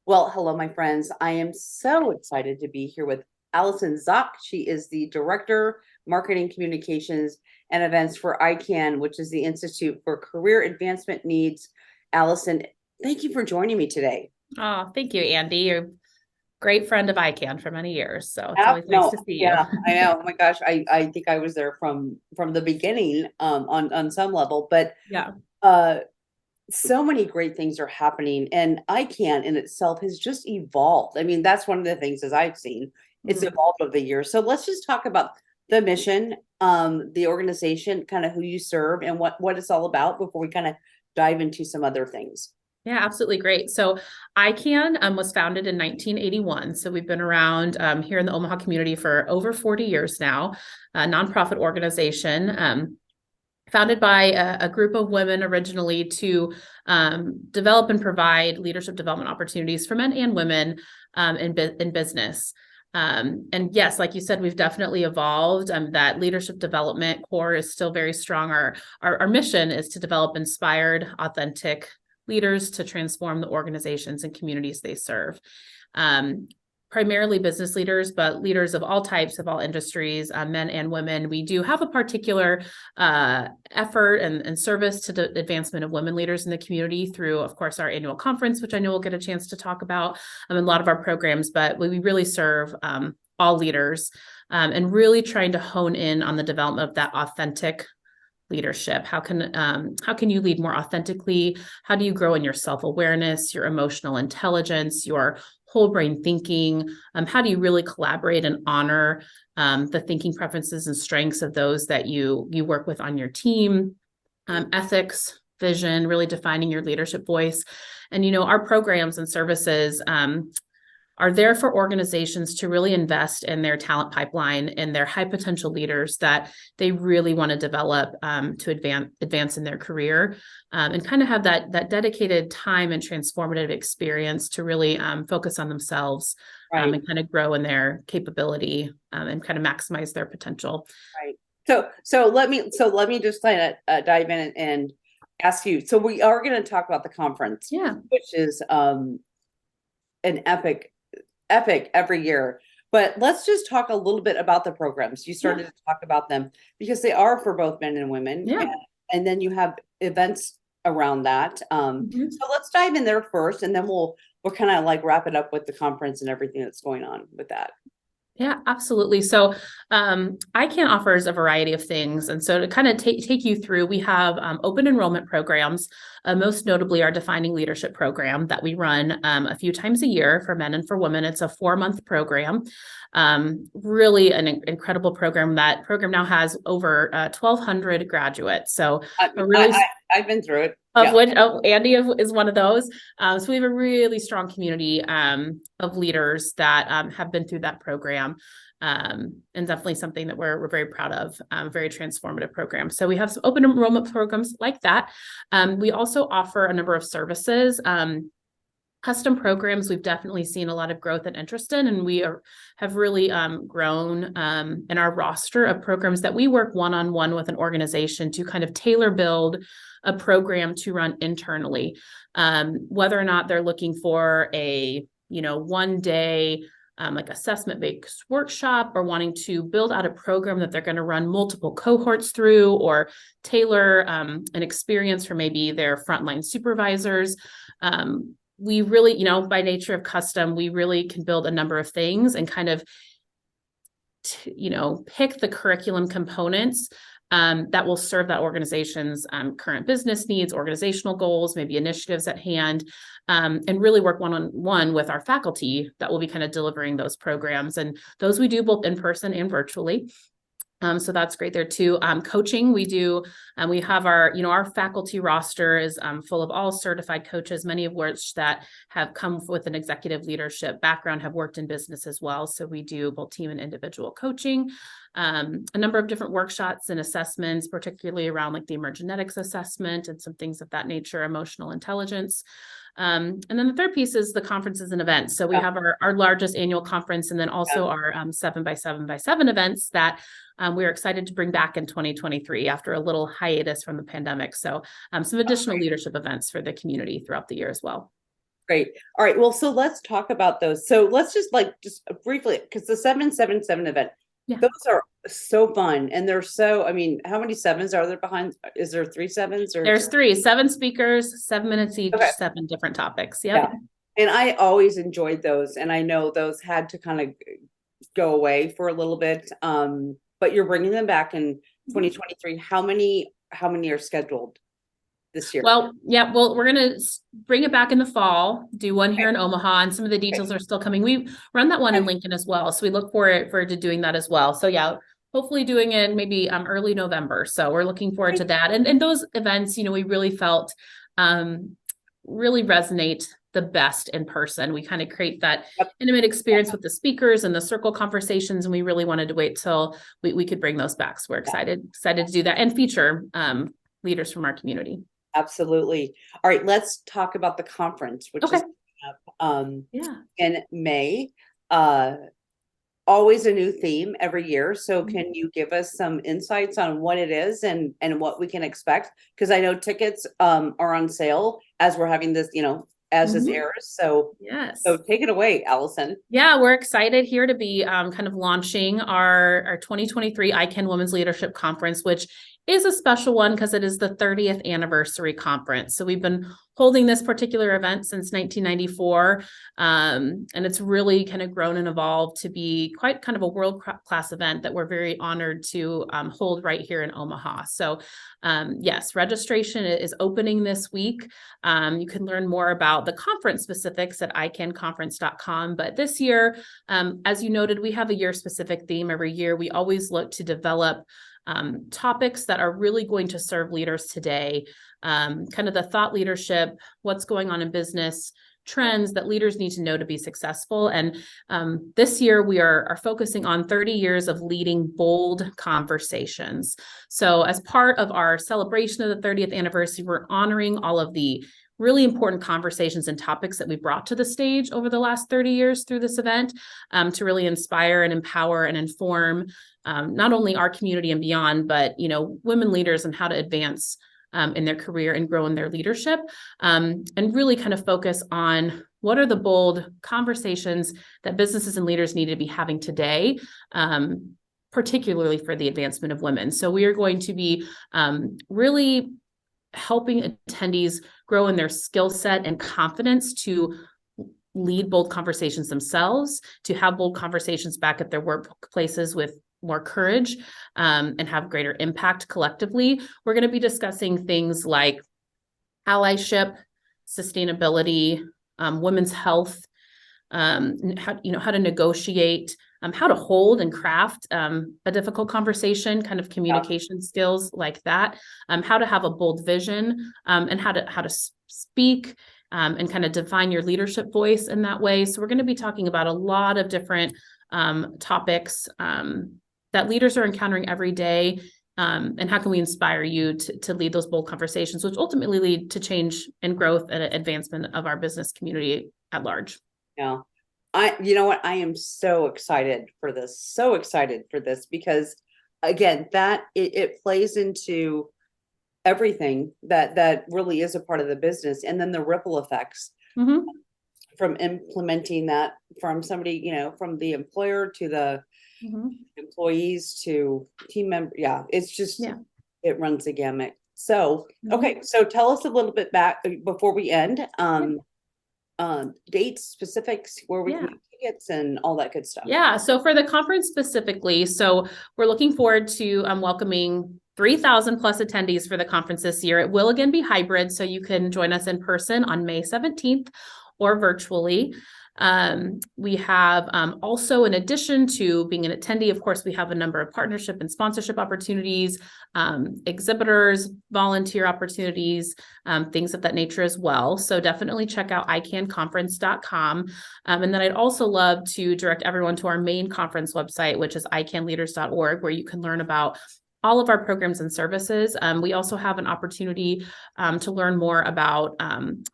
Well, hello, my friends. I am so excited to be here with Allison Zock. She is the Director, Marketing Communications and Events for ICAN, which is the Institute for Career Advancement Needs. Allison, thank you for joining me today. Oh, thank you, Andy. You're a great friend of ICAN for many years, so it's always nice No, to see you. yeah, I know. Oh my gosh, I think I was there from the beginning, on some level, but Yeah. uh so many great things are happening, and ICANN in itself has just evolved. I mean, that's one of the things as I've seen it's Mm. evolved over the years. So let's just talk about the mission, the organization, kind of who you serve and what it's all about before we kind of dive into some other things. Yeah, absolutely great. So ICAN was founded in 1981. So we've been around here in the Omaha community for over 40 years now, a nonprofit organization. Founded by a group of women originally to develop and provide leadership development opportunities for men and women in business. And yes, like you said, we've definitely evolved. That leadership development core is still very strong. Our mission is to develop inspired, authentic leaders to transform the organizations and communities they serve. Um, Primarily business leaders, but leaders of all types, of all industries, men and women. We do have a particular effort and service to the advancement of women leaders in the community through, of course, our annual conference, which I know we'll get a chance to talk about in a lot of our programs, but we really serve all leaders and really trying to hone in on the development of that authentic leadership. How can you lead more authentically? How do you grow in your self-awareness, your emotional intelligence, your whole brain thinking? How do you really collaborate and honor the thinking preferences and strengths of those that you work with on your team? Ethics, vision, really defining your leadership voice. And our programs and services are there for organizations to really invest in their talent pipeline and their high potential leaders that they really want to develop to advance in their career, and kind of have that dedicated time and transformative experience to really focus on themselves, Right, and kind of grow in their capability, and kind of maximize their potential. right. So let me just kind of dive in and ask you. So we are going to talk about the conference, Yeah. which is an epic every year. But let's just talk a little bit about the programs. You Yeah. started to talk about them because they are for both men and women. Yeah. And then you have events around that. Mhm. So let's dive in there first, and then we'll kind of like wrap it up with the conference and everything that's going on with that. Yeah, absolutely. So ICANN offers a variety of things. And so to kind of take you through, we have open enrollment programs, most notably our Defining Leadership program that we run a few times a year for men and for women. It's a 4-month program. Really an incredible program. That program now has over 1,200 graduates. So I, a I, really I've been through it. of Yeah. which Andy is one of those. So we have a really strong community of leaders that have been through that program, and definitely something that we're very proud of. Very transformative program. So we have some open enrollment programs like that. We also offer a number of services. Custom programs we've definitely seen a lot of growth and interest in, and have really grown in our roster of programs that we work one-on-one with an organization to kind of tailor build a program to run internally, whether or not they're looking for a 1 day like assessment-based workshop, or wanting to build out a program that they're going to run multiple cohorts through, or tailor an experience for maybe their frontline supervisors. We really, by nature of custom, we really can build a number of things and kind of, pick the curriculum components that will serve that organization's current business needs, organizational goals, maybe initiatives at hand, and really work one-on-one with our faculty that will be kind of delivering those programs. And those we do both in person and virtually. So that's great there too. Coaching, we do, we have our faculty roster is full of all certified coaches, many of which that have come with an executive leadership background, have worked in business as well. So we do both team and individual coaching, a number of different workshops and assessments, particularly around like the emergenetics assessment and some things of that nature, emotional intelligence. And then the third piece is the conferences and events. So we Yeah. have our largest annual conference, and then also our 7x7x7 events that we're excited to bring back in 2023 after a little hiatus from the pandemic. So some additional leadership events for the community throughout the year as well. Great. All right. Well, so let's talk about those. So let's just briefly, because the 777 event, Yeah. those are so fun. And they're so, I mean, how many sevens are there behind? Is there 3 sevens or? There's 7 speakers, 7 minutes each, Okay. 7 different topics. Yep. Yeah. And I always enjoyed those. And I know those had to kind of go away for a little bit. But you're bringing them back in 2023. How many are scheduled this year? Well, yeah, well, we're going to bring it back in the fall, do one here in Omaha, and some of the details are still coming. We run that one in Lincoln as well. So we look forward to doing that as well. So yeah, hopefully doing it maybe early November. So we're looking forward to that. And those events, you know, we really felt really resonate the best in person. We kind of create that intimate experience with the speakers and the circle conversations. And we really wanted to wait till we could bring those back. So we're excited to do that and feature leaders from our community. Absolutely. All right, let's talk about the conference, which is coming up in May. Always a new theme every year. So can you give us some insights on what it is and what we can expect? Because I know tickets are on sale as we're having this, you know, as this airs. So yes. So take it away, Allison. Yeah, we're excited here to be kind of launching our 2023 ICAN Women's Leadership Conference, which is a special one because it is the 30th anniversary conference. So we've been holding this particular event since 1994. And it's really kind of grown and evolved to be quite kind of a world-class event that we're very honored to hold right here in Omaha. So yes, registration is opening this week. You can learn more about the conference specifics at icanconference.com. But this year, as you noted, we have a year-specific theme every year. We always look to develop topics that are really going to serve leaders today, kind of the thought leadership, what's going on in business, trends that leaders need to know to be successful. And this year we are focusing on 30 years of leading bold conversations. So as part of our celebration of the 30th anniversary, we're honoring all of the really important conversations and topics that we brought to the stage over the last 30 years through this event to really inspire and empower and inform not only our community and beyond, but, you know, women leaders and how to advance in their career and grow in their leadership, and really kind of focus on what are the bold conversations that businesses and leaders need to be having today, particularly for the advancement of women. So we are going to be really helping attendees grow in their skill set and confidence to lead bold conversations themselves, to have bold conversations back at their workplaces with more courage, and have greater impact collectively. We're going to be discussing things like allyship, sustainability, women's health, how to negotiate, how to hold and craft a difficult conversation, kind of communication skills like that, how to have a bold vision, and how to speak and kind of define your leadership voice in that way. So we're going to be talking about a lot of different topics that leaders are encountering every day, and how can we inspire you to lead those bold conversations, which ultimately lead to change and growth and advancement of our business community at large. Yeah. You know what? I am so excited for this, because again, that it plays into everything that really is a part of the business. And then the ripple effects from implementing that from somebody, you know, from the employer to the employees to team member. Yeah. It's just, it runs the gamut. So, okay. So tell us a little bit back before we end, dates, specifics, where we can get tickets and all that good stuff. Yeah. So for the conference specifically, so we're looking forward to welcoming 3,000 plus attendees for the conference this year. It will again be hybrid, so you can join us in person on May 17th or virtually. We have also, in addition to being an attendee, of course, we have a number of partnership and sponsorship opportunities, exhibitors, volunteer opportunities, things of that nature as well. So definitely check out icanconference.com. And then I'd also love to direct everyone to our main conference website, which is icanleaders.org, where you can learn about all of our programs and services. We also have an opportunity to learn more about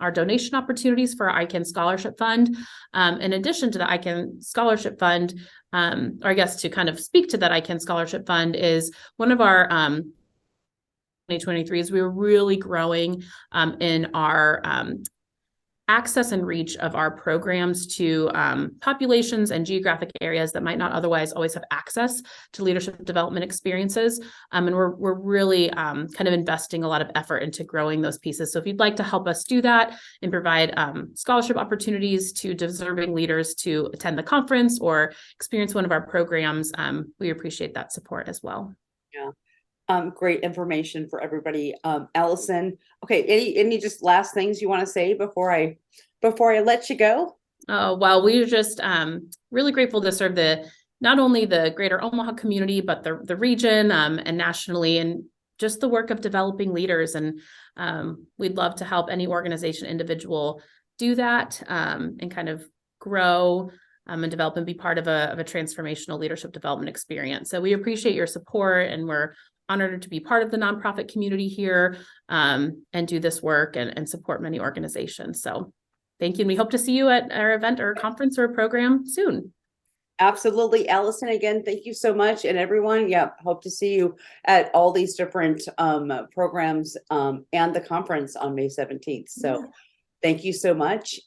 our donation opportunities for our ICAN Scholarship Fund. In addition to the ICAN Scholarship Fund, or I guess to kind of speak to that ICAN Scholarship Fund, is one of our 2023 is we were really growing in our access and reach of our programs to populations and geographic areas that might not otherwise always have access to leadership development experiences. And we're really kind of investing a lot of effort into growing those pieces. So if you'd like to help us do that and provide scholarship opportunities to deserving leaders to attend the conference or experience one of our programs, we appreciate that support as well. Yeah. Great information for everybody. Allison, okay, any just last things you want to say before I let you go? Well, we're just really grateful to serve not only the greater Omaha community, but the region and nationally, and just the work of developing leaders. And we'd love to help any organization, individual do that and kind of grow and develop and be part of a transformational leadership development experience. So we appreciate your support, and we're honored to be part of the nonprofit community here and do this work and support many organizations. So thank you. And we hope to see you at our event or conference or program soon. Absolutely. Allison, again, thank you so much. And everyone, yeah, hope to see you at all these different programs and the conference on May 17th. So thank you so much.